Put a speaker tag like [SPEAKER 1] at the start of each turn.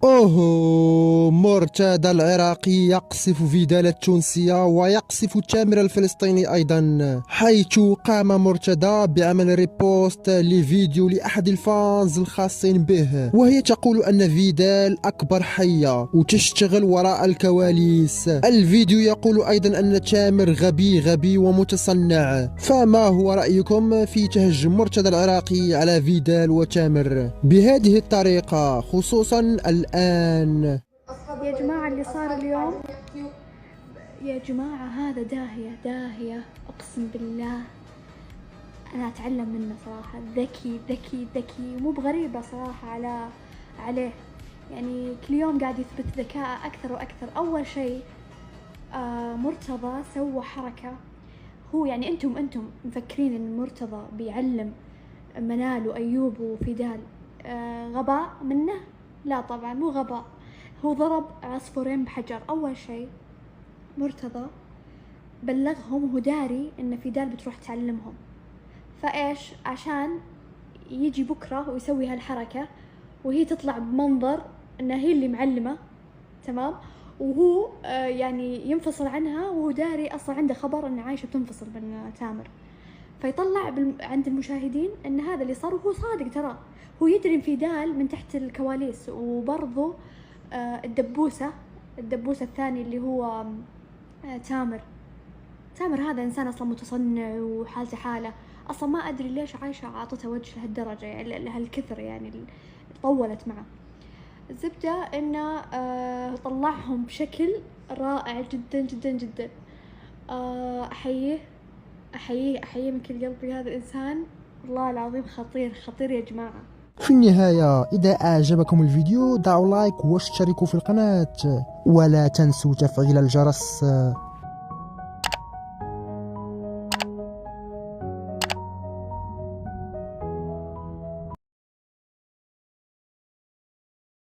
[SPEAKER 1] أوه، مرتدى العراقي يقصف فيدال التونسية ويقصف تامر الفلسطيني أيضا، حيث قام مرتدى بعمل ريبوست لفيديو لأحد الفانز الخاصين به، وهي تقول أن فيدال أكبر حية وتشتغل وراء الكواليس. الفيديو يقول أيضا أن تامر غبي ومتصنع. فما هو رأيكم في تهجم مرتدى العراقي على فيدال وتامر بهذه الطريقة، خصوصا الآن؟
[SPEAKER 2] يا جماعة اللي صار اليوم يا جماعة هذا داهية أقسم بالله. أنا أتعلم منه صراحة، ذكي مو بغريبة صراحة عليه، يعني كل يوم قاعد يثبت ذكاء أكثر وأكثر. أول شيء مرتضى سوى حركة، هو يعني أنتم مفكرين إن مرتضى بيعلم منال وأيوب وفيدال غباء منه؟ لا طبعا مو غباء، هو ضرب عصفورين بحجر. أول شيء مرتضى بلغهم، هو داري إن فيدال بتروح تعلمهم، فإيش عشان يجي بكرة ويسوي هالحركة وهي تطلع بمنظر إنها هي اللي معلمة، تمام، وهو يعني ينفصل عنها، وهو داري أصلا عنده خبر إن عايشة بتنفصل من تامر، فيطلع عند المشاهدين إن هذا اللي صار، وهو صادق ترى، هو يدري إن فيدال من تحت الكواليس. وبرضو الدبوسة الثاني اللي هو تامر هذا إنسان أصلا متصنع وحالته حالة، أصلا ما أدري ليش عايشة عاطتها وجه لهالدرجة، يعني لهالكثر، يعني طولت معه. الزبدة إنه طلعهم بشكل رائع جدا. أحييه من كل قلبي، هذا الإنسان والله العظيم خطير يا جماعة.
[SPEAKER 1] في النهاية، إذا أعجبكم الفيديو ضعوا لايك واشتركوا في القناة، ولا تنسوا تفعيل الجرس.